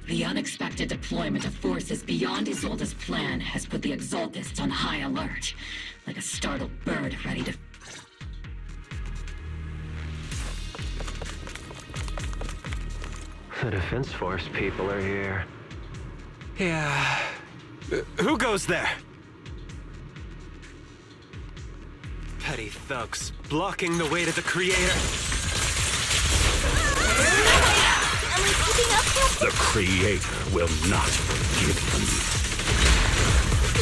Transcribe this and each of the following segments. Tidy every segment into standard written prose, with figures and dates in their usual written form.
The unexpected deployment of forces beyond Isolde's plan has put the Exaltists on high alert, like a startled bird ready to... The Defense Force people are here. Yeah. Who goes there? Petty thugs, blocking the way to the Creator. Am I keeping up, Captain? The Creator will not forgive them.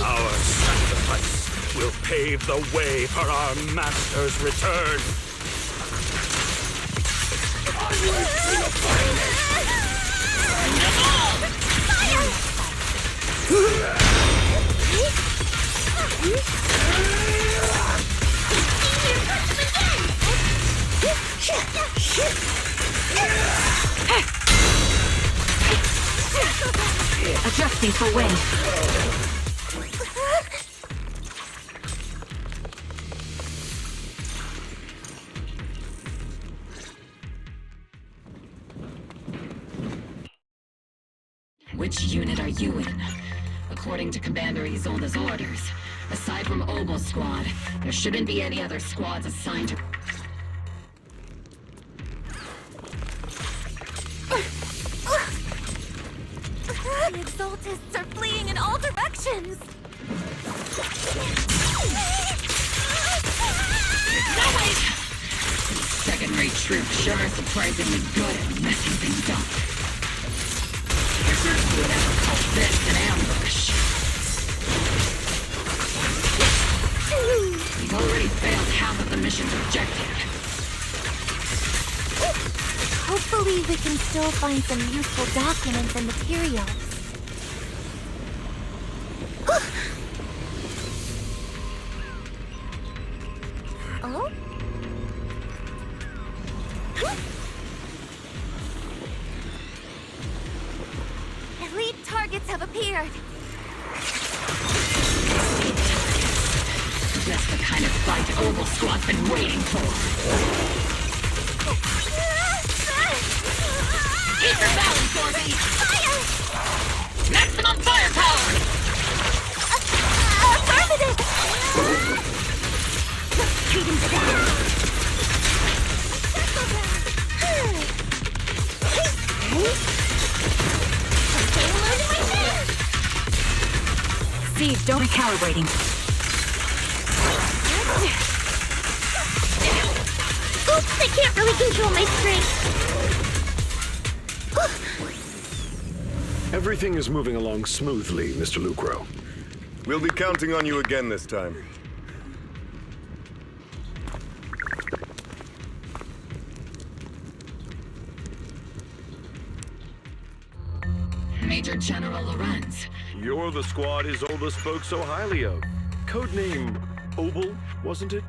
Our sacrifice will pave the way for our Master's return. Adjusting for wind. Which unit are you in? According to Commander Isolde's orders, aside from Obel's squad, there shouldn't be any other squads assigned to... The Exaltists are fleeing in all directions! No, wait! These second-rate troops sure are surprisingly good at messing things up. Who would ever call this an ambush? We've already failed half of the mission's objective. Hopefully we can still find some useful documents and materials. Oh? Elite targets have appeared. Just the kind of fight Obel Squad's been waiting for. Keep your balance, Orby! Fire! Maximum firepower! Affirmative! Treat him down! Steve, don't be calibrating. Oops, I can't really control my strength. Everything is moving along smoothly, Mr. Lucro. We'll be counting on you again this time. Major General Lorenz. You're the squad Isolde spoke so highly of. Codename Obel, wasn't it?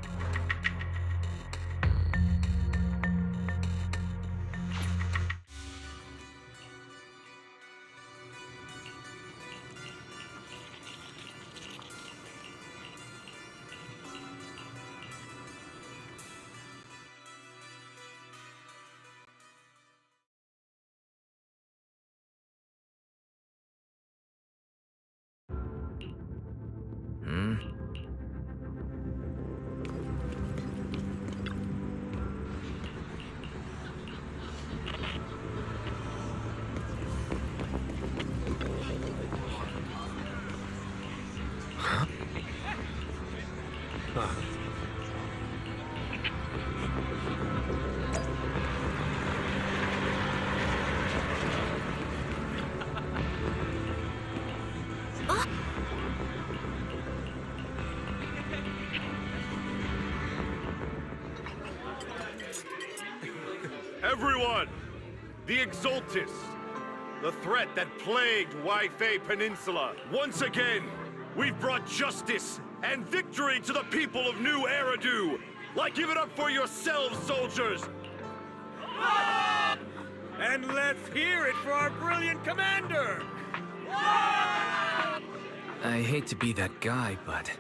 Everyone! The Exaltists! The threat that plagued Waifei Peninsula. Once again, we've brought justice and victory to the people of New Eridu! Like, give it up for yourselves, soldiers! And let's hear it for our brilliant commander! I hate to be that guy, but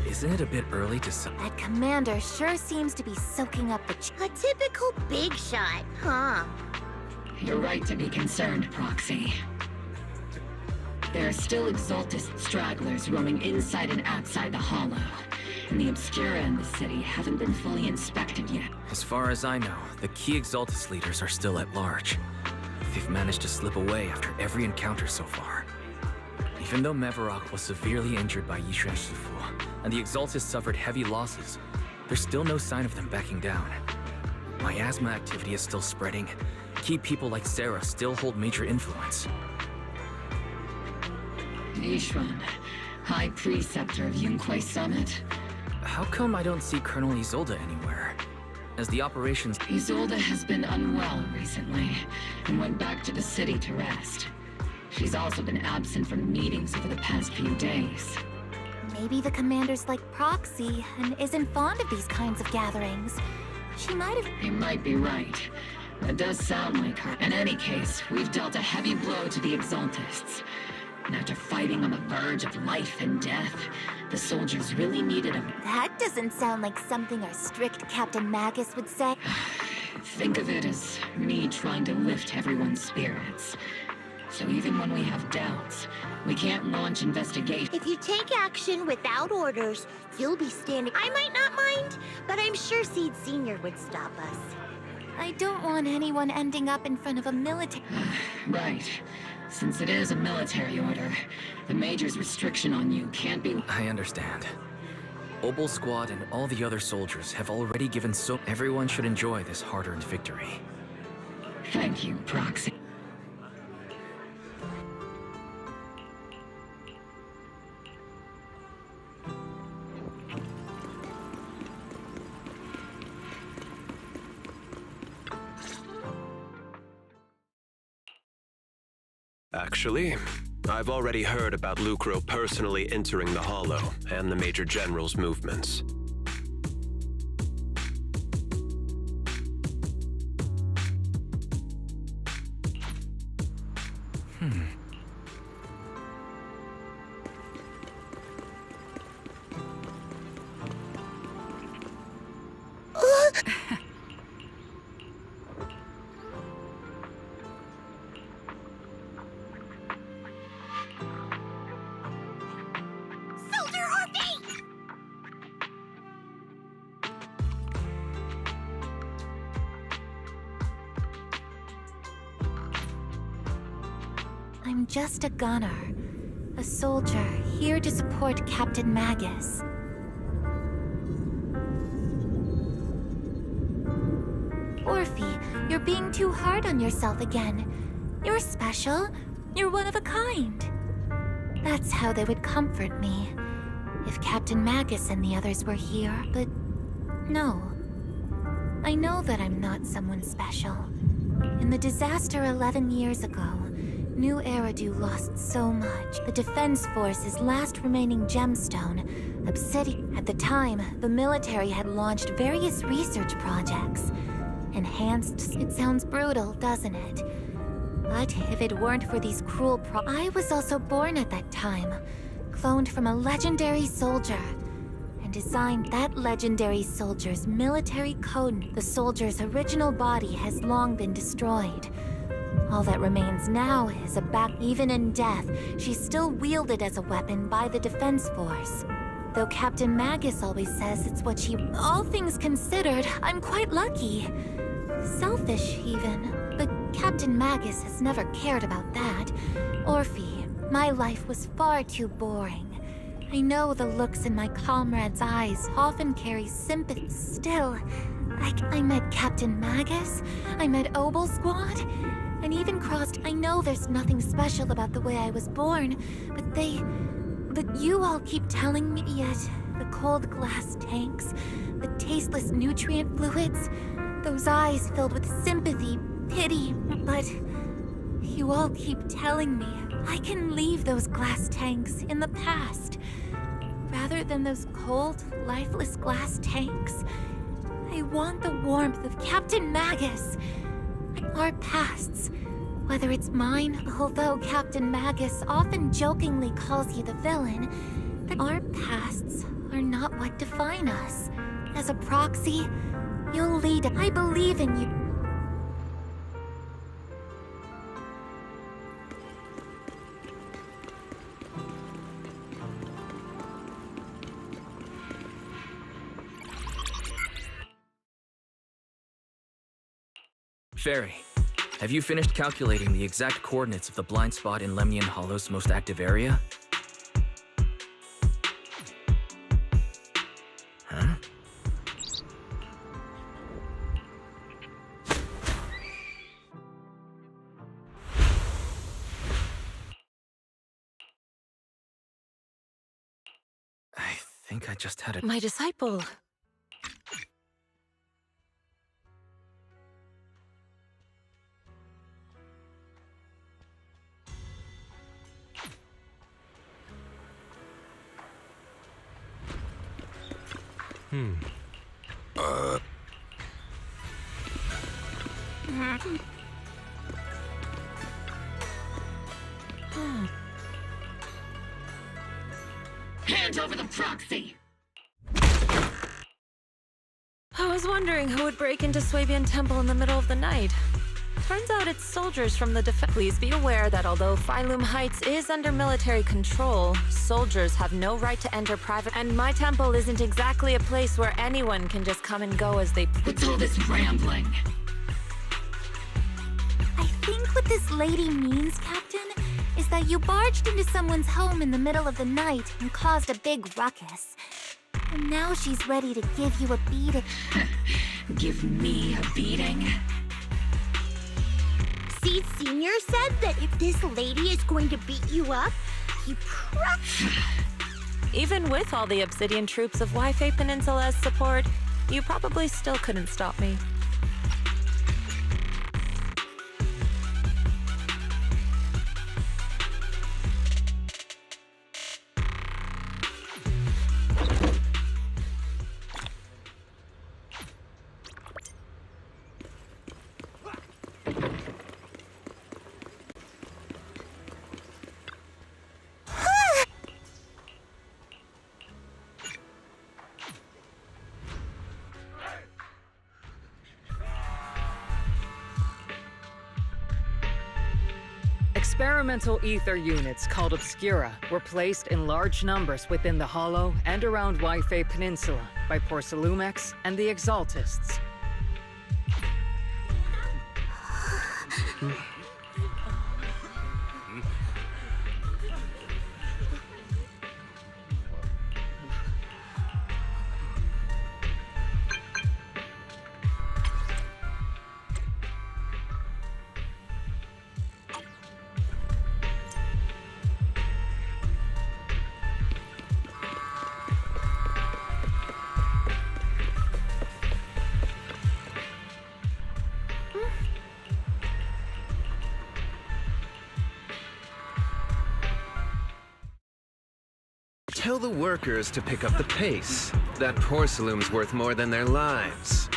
isn't it a bit early to That commander sure seems to be soaking up the... A typical big shot, huh? You're right to be concerned, Proxy. There are still Exaltist stragglers roaming inside and outside the Hollow, and the Obscura in the city haven't been fully inspected yet. As far as I know, the key Exaltus leaders are still at large. They've managed to slip away after every encounter so far. Even though Mevarok was severely injured by Yishuan Shifu, and the Exaltus suffered heavy losses, there's still no sign of them backing down. Miasma activity is still spreading. Key people like Sarah still hold major influence. Yishuan, High Preceptor of Yunquai Summit. How come I don't see Colonel Isolde anywhere? As the operations... Isolde has been unwell recently, and went back to the city to rest. She's also been absent from meetings over the past few days. Maybe the commander's like Proxy and isn't fond of these kinds of gatherings. She might have... You might be right. That does sound like her. In any case, we've dealt a heavy blow to the Exaltists. And after fighting on the verge of life and death, the soldiers really needed a... That doesn't sound like something our strict Captain Magus would say. Think of it as me trying to lift everyone's spirits. So even when we have doubts, we can't launch investigations. If you take action without orders, you'll be standing... I might not mind, but I'm sure Seed Sr. would stop us. I don't want anyone ending up in front of a military... Right. Since it is a military order, the Major's restriction on you can't be... I understand. Obel Squad and all the other soldiers have already given so... Everyone should enjoy this hard-earned victory. Thank you, Proxy. Actually, I've already heard about Lucro personally entering the Hollow and the Major General's movements. I'm just a gunner. A soldier, here to support Captain Magus. Orphe, you're being too hard on yourself again. You're special. You're one of a kind. That's how they would comfort me. If Captain Magus and the others were here, but no. I know that I'm not someone special. In the disaster 11 years ago, New Eridu lost so much. The Defense Force's last remaining gemstone, Obsidian. At the time, the military had launched various research projects. Enhanced... It sounds brutal, doesn't it? But if it weren't for these cruel I was also born at that time, cloned from a legendary soldier, and designed that legendary soldier's military code. The soldier's original body has long been destroyed. All that remains now is a back. Even in death, she's still wielded as a weapon by the Defense Force. Though Captain Magus always says it's what she... All things considered, I'm quite lucky. Selfish, even. But Captain Magus has never cared about that. Orphe, my life was far too boring. I know the looks in my comrades' eyes often carry sympathy. Still, I met Captain Magus, I met Obel Squad, and even crossed... I know there's nothing special about the way I was born, but you all keep telling me, yet the cold glass tanks, the tasteless nutrient fluids, those eyes filled with sympathy, pity, but you all keep telling me I can leave those glass tanks in the past. Rather than those cold, lifeless glass tanks, I want the warmth of Captain Magus. Our pasts, whether it's mine, although Captain Magus often jokingly calls you the villain, our pasts are not what define us. As a proxy, you'll lead. I believe in you. Fairy, have you finished calculating the exact coordinates of the blind spot in Lemnian Hollow's most active area? Huh? I think I just had a... My disciple. Hand over the proxy! I was wondering who would break into Swabian Temple in the middle of the night. Turns out it's soldiers from the defense. Please be aware that although Phylum Heights is under military control, soldiers have no right to enter private. And my temple isn't exactly a place where anyone can just come and go as they please. What's all this rambling? I think what this lady means, Captain, is that you barged into someone's home in the middle of the night and caused a big ruckus. And now she's ready to give you a beating. Give me a beating? Seed Senior said that if this lady is going to beat you up, he Even with all the Obsidian troops of Wi-Fi Peninsula as support, you probably still couldn't stop me. Experimental ether units called Obscura were placed in large numbers within the Hollow and around Wi-Fi Peninsula by Porcelumex and the Exaltists. Tell the workers to pick up the pace. That porcelain's worth more than their lives.